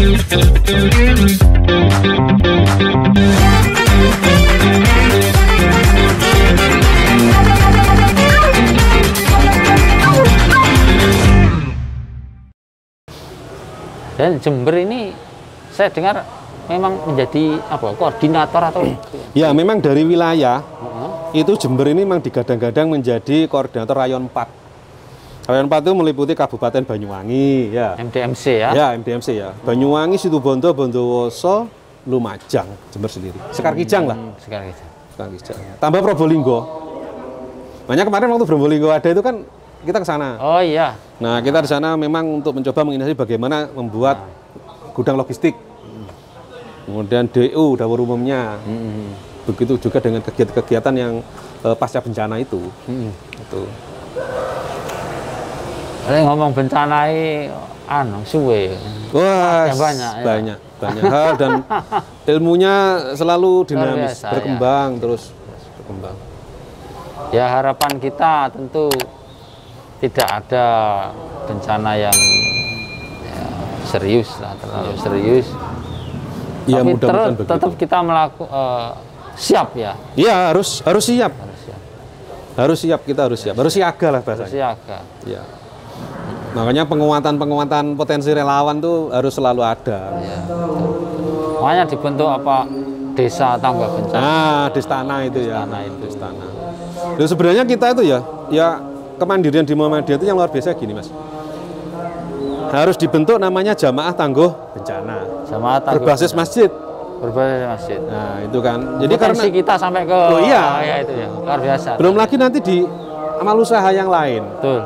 Dan Jember ini saya dengar memang menjadi apa, koordinator atau ya memang dari wilayah itu Jember ini memang digadang-gadang menjadi koordinator Rayon 4. Rayon 4 itu meliputi Kabupaten Banyuwangi ya. MDMC ya. Ya, MDMC ya. Banyuwangi, Situbondo, Bondowoso, Lumajang, Jember sendiri. Sekar Kijang lah. Sekar Kijang. Sekar Kijang. Tambah Probolinggo. Makanya kemarin waktu Probolinggo ada itu kan kita ke sana. Oh iya. Nah, kita di sana memang untuk mencoba menginisiasi bagaimana membuat gudang logistik. Kemudian DU, dapur umumnya. Begitu juga dengan kegiatan-kegiatan yang pasca bencana itu. Itu. Ngomong bencana ini suwe. Wah, banyak hal dan ilmunya selalu dinamis, biasa, berkembang ya. Terus berkembang. Ya harapan kita tentu tidak ada bencana yang ya, serius lah, terlalu serius. Ya, tapi mudah-mudahan tetap kita siap ya. Iya, harus siap. Harus siap, kita harus siap. Harus siaga lah bahasanya. Harus siaga. Ya. Makanya penguatan potensi relawan tuh harus selalu ada. Ya. Makanya dibentuk apa desa tangga bencana. Nah, Destana itu ya. Destana itu. Destana. Dan sebenarnya kita itu ya kemandirian di Muhammadiyah itu yang luar biasa gini, Mas. Harus dibentuk namanya Jamaah Tangguh Bencana. Jamaah Tangguh berbasis Bencana. masjid. Berbasis masjid. Nah, itu kan. Jadi potensi karena kita sampai ke ya itu ya, luar biasa. Belum lagi nanti di amal usaha yang lain. Betul.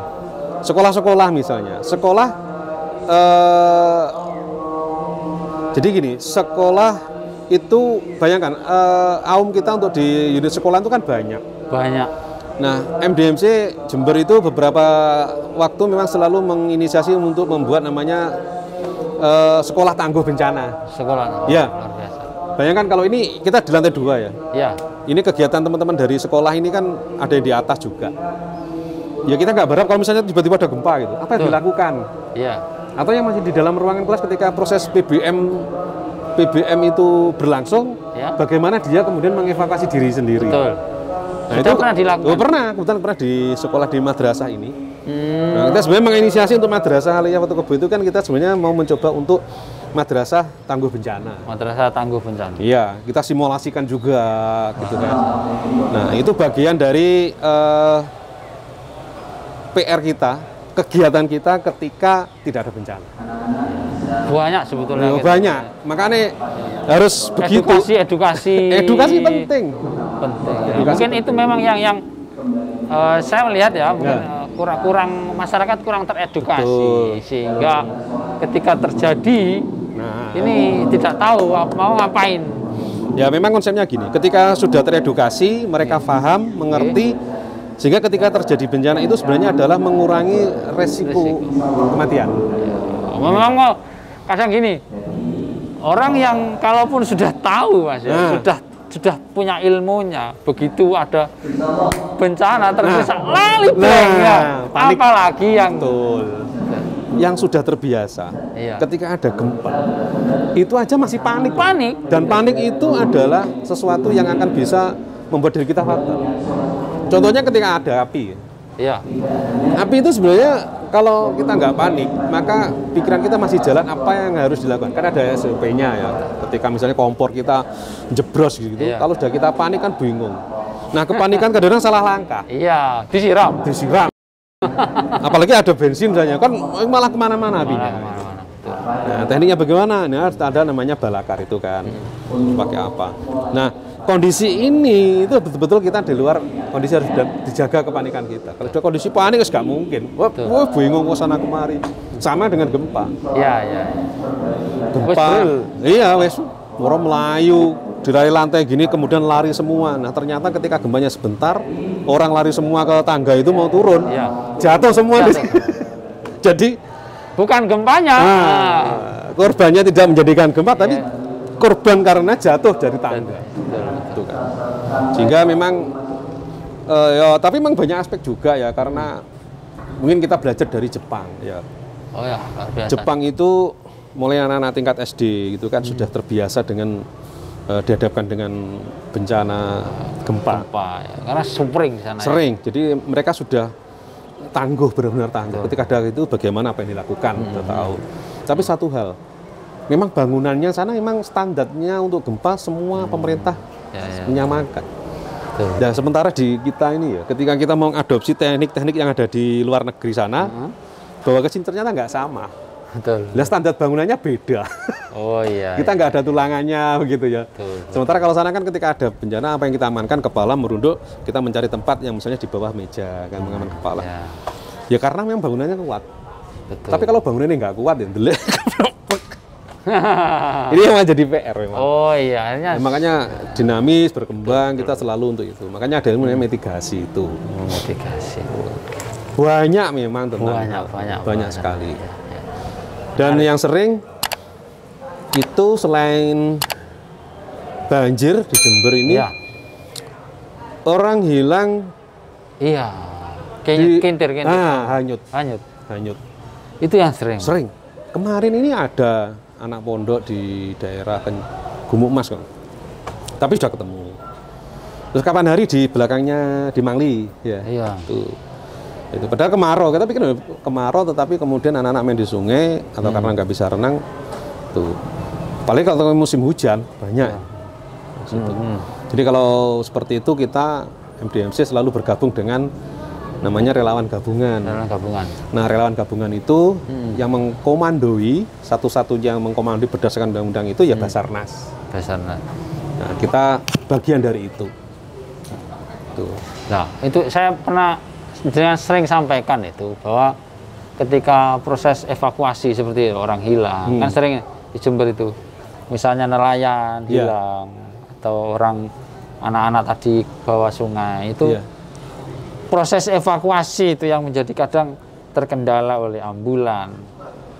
Sekolah-sekolah misalnya. Sekolah jadi gini, sekolah itu bayangkan aum kita untuk di unit sekolah itu kan banyak. Banyak. Nah, MDMC Jember itu beberapa waktu memang selalu menginisiasi untuk membuat namanya sekolah tangguh bencana. Sekolah. Ya. Luar biasa. Bayangkan kalau ini kita di lantai 2 ya. Ya. Ini kegiatan teman-teman dari sekolah ini kan ada yang di atas juga. Ya kita nggak berharap kalau misalnya tiba-tiba ada gempa gitu. Apa yang dilakukan? Iya. Atau yang masih di dalam ruangan kelas ketika proses PBM itu berlangsung, ya. Bagaimana dia kemudian mengevakuasi diri sendiri? Betul. Nah, itu pernah dilakukan? Kebetulan pernah di sekolah di madrasah ini. Nah, kita sebenarnya menginisiasi untuk madrasah Aliyah Watu Kebo itu kan kita sebenarnya mau mencoba untuk madrasah tangguh bencana. Madrasah tangguh bencana. Iya, kita simulasikan juga gitu kan. Nah, itu bagian dari PR kita, kegiatan kita ketika tidak ada bencana. Banyak sebetulnya. Banyak, makanya harus begitu. Edukasi penting. Ya, mungkin itu memang yang saya melihat ya, mungkin kurang masyarakat kurang teredukasi. Betul. Sehingga ketika terjadi ini tidak tahu mau ngapain. Ya memang konsepnya gini, ketika sudah teredukasi, mereka paham, mengerti, sehingga ketika terjadi bencana itu sebenarnya adalah mengurangi resiko kematian. Memang kadang gini, orang yang kalaupun sudah tahu Mas, sudah punya ilmunya, begitu ada bencana tergesa lali panik. Apalagi yang yang sudah terbiasa, ketika ada gempa, itu aja masih panik. Dan panik itu adalah sesuatu yang akan bisa membuat diri kita fatal. Contohnya ketika ada api. Iya. Api itu sebenarnya kalau kita nggak panik, maka pikiran kita masih jalan apa yang harus dilakukan. Karena ada SOP-nya ya. Ketika misalnya kompor kita jebros gitu, kalau sudah kita panik kan bingung. Nah, kepanikan kadang-kadang salah langkah. Iya, disiram. Apalagi ada bensin misalnya, kan malah kemana-mana apinya. Nah, tekniknya bagaimana? Nah, ada namanya balakar itu kan. Pakai apa? Nah, kondisi ini itu betul-betul kita di luar kondisi harus dijaga kepanikan kita. Kalau sudah kondisi panik nggak mungkin. Wah, bingung ke sana kemari. Sama dengan gempa. Iya. Gempa. Iya, wes. Orang Melayu dari lantai gini kemudian lari semua. Nah, ternyata ketika gempanya sebentar, orang lari semua ke tangga itu mau turun. Jatuh semua. Jadi bukan gempanya. Korbannya tidak menjadikan gempa, tapi korban karena jatuh dari tangga. Itu kan. Sehingga memang tapi memang banyak aspek juga ya, karena mungkin kita belajar dari Jepang ya. Oh ya, luar biasa. Jepang itu mulai anak-anak tingkat SD gitu kan sudah terbiasa dengan dihadapkan dengan bencana gempa ya. Karena sering di sana. Sering. Ya? Jadi mereka sudah tangguh, benar-benar tangguh. Ketika ada itu bagaimana apa yang dilakukan, sudah tahu. Tapi satu hal, memang bangunannya sana memang standarnya untuk gempa semua pemerintah menyamakan. Nah, sementara di kita ini ya, ketika kita mau adopsi teknik-teknik yang ada di luar negeri sana, bahwa ke sini ternyata nggak sama. Betul. Nah, standar bangunannya beda. Oh iya. Kita nggak ada tulangannya begitu ya. Betul. Sementara kalau sana kan ketika ada bencana apa yang kita amankan, kepala merunduk, kita mencari tempat yang misalnya di bawah meja kan mengaman kepala. Ya karena memang bangunannya kuat. Betul. Tapi kalau bangunannya nggak kuat ya delek. Ini yang jadi PR memang. Oh iya, akhirnya makanya dinamis berkembang kita selalu untuk itu. Makanya ada ilmu namanya mitigasi itu. Mitigasi. Banyak memang tentang banyak sekali. Dan yang sering itu selain banjir di Jember ini, orang hilang. Iya. Kintir. Hanyut. Itu yang sering. Sering. Kemarin ini ada anak pondok di daerah Gumuk Mas kan. Tapi sudah ketemu. Terus kapan hari di belakangnya di Mangli, ya. Iya. Itu padahal kemarau, kita pikir kemarau, tetapi kemudian anak-anak main di sungai atau karena nggak bisa renang, tuh. Paling kalau musim hujan banyak. Jadi kalau seperti itu kita MDMC selalu bergabung dengan namanya relawan gabungan. Nah, relawan gabungan itu yang mengkomandoi, satu-satunya yang mengkomandoi berdasarkan undang-undang itu ya Basarnas. Nah, kita bagian dari itu. Tuh. Nah, itu saya pernah dengan sering sampaikan itu bahwa ketika proses evakuasi seperti orang hilang, kan sering di Jember itu, misalnya nelayan hilang atau orang anak-anak tadi bawah sungai itu. Proses evakuasi itu yang menjadi kadang terkendala oleh ambulan.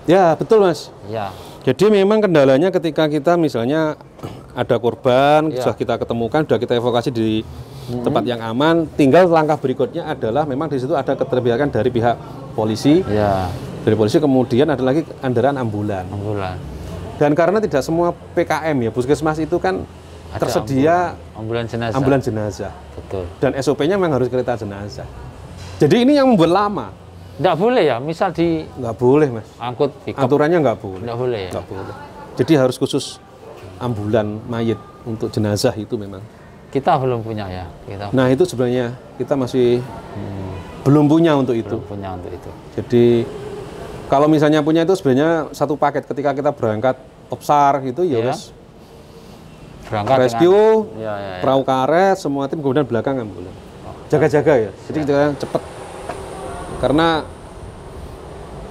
Ya, betul Mas. Ya. Jadi memang kendalanya ketika kita misalnya ada korban, sudah kita ketemukan, sudah kita evakuasi di tempat yang aman, tinggal langkah berikutnya adalah memang di situ ada keterlibatan dari pihak polisi. Dari polisi kemudian ada lagi kendaraan ambulan. Dan karena tidak semua PKM ya, puskesmas itu kan ada tersedia ambulan jenazah. Betul. Dan SOP-nya memang harus kereta jenazah. Jadi ini yang membuat lama. Nggak boleh ya, misal di nggak boleh Mas. Angkut pickup. Aturannya nggak boleh. Nggak boleh ya. Nggak boleh. Jadi harus khusus ambulan mayit untuk jenazah itu memang. Kita belum punya ya. Nah itu sebenarnya kita masih belum punya untuk itu. Jadi kalau misalnya punya itu sebenarnya satu paket ketika kita berangkat opsar gitu ya wes. Rescue, perahu karet, semua tim kemudian belakang ambulan. Jaga-jaga ya. Jadi kita cepat. Karena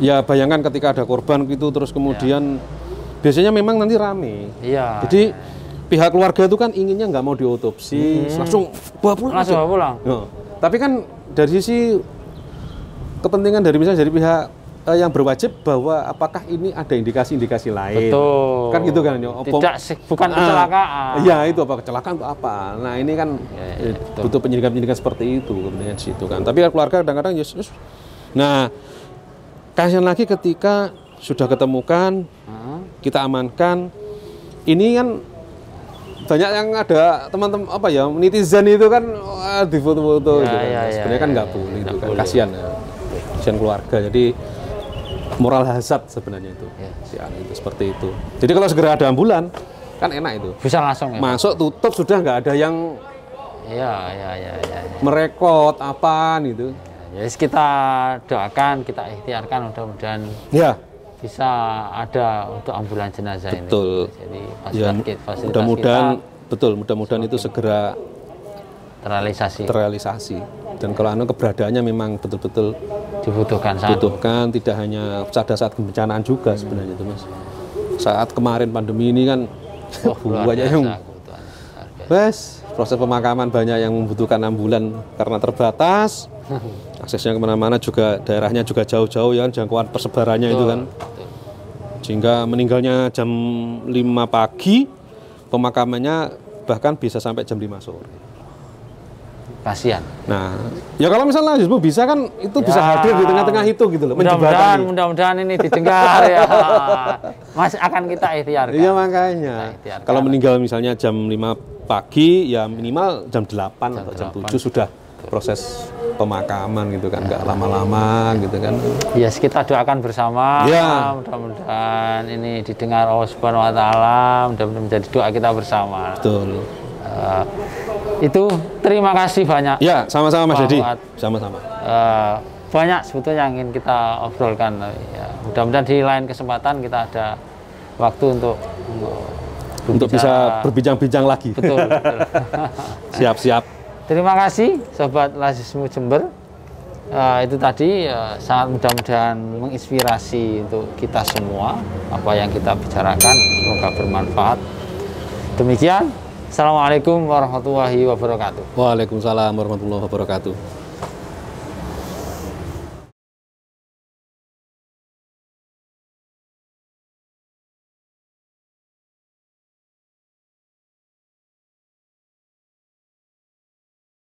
ya bayangkan ketika ada korban gitu terus kemudian biasanya memang nanti rame. Jadi pihak keluarga itu kan inginnya nggak mau diotopsi, langsung bawa pulang. No. Tapi kan dari sisi kepentingan dari misalnya dari pihak yang berwajib bahwa apakah ini ada indikasi-indikasi lain. Betul. Kan gitu kan. Bukan kecelakaan. Iya, itu apa kecelakaan atau apa. Nah, ini kan butuh penyelidikan-penyelidikan seperti itu kepentingan situ kan. Tapi keluarga kadang-kadang Nah, kasihan lagi ketika sudah ketemukan, kita amankan. Ini kan banyak yang ada teman-teman netizen itu kan di foto-foto gitu kan. Sebenarnya kan nggak boleh itu kan. Kasihan keluarga. Jadi moral hazard sebenarnya itu. Itu seperti itu. Jadi kalau segera ada ambulan kan enak itu. Bisa langsung ya. Masuk tutup sudah nggak ada yang merekod apaan itu. Ya, kita doakan, kita ikhtiarkan mudah-mudahan bisa ada untuk ambulan jenazah ini. Betul. Jadi mudah-mudahan itu segera terrealisasi. Dan kalau keberadaannya memang betul-betul dibutuhkan, tidak hanya pada saat kebencanaan juga sebenarnya itu Mas. Saat kemarin pandemi ini kan banyak yang proses pemakaman banyak yang membutuhkan ambulan karena terbatas. Aksesnya kemana-mana juga, daerahnya juga jauh-jauh ya, jangkauan persebarannya itu kan. Sehingga meninggalnya jam 5 pagi, pemakamannya bahkan bisa sampai jam 5 sore. Kasihan. Nah, ya kalau misalnya Yusbu bisa kan itu bisa hadir di tengah-tengah itu gitu loh. Mudah-mudahan ini didengar ya. Masih akan kita ikhtiarkan. Iya makanya. Kalau meninggal misalnya jam 5 pagi, ya minimal jam 8 atau jam 7 sudah proses pemakaman gitu kan, nggak lama-lama gitu kan. Ya, kita doakan bersama. Ya. Mudah-mudahan ini didengar Allah Subhanahu Wa Taala, mudah-mudahan menjadi doa kita bersama. Betul. Itu terima kasih banyak. Ya, sama-sama Mas Dedi. Sama-sama. Banyak sebetulnya yang ingin kita obrolkan. Ya, mudah-mudahan di lain kesempatan kita ada waktu untuk bisa berbincang-bincang lagi. Betul. Siap-siap. Terima kasih Sobat Lasismu Jember. Itu tadi sangat mudah-mudahan menginspirasi untuk kita semua apa yang kita bicarakan, semoga bermanfaat. Demikian, Assalamualaikum warahmatullahi wabarakatuh. Waalaikumsalam warahmatullahi wabarakatuh.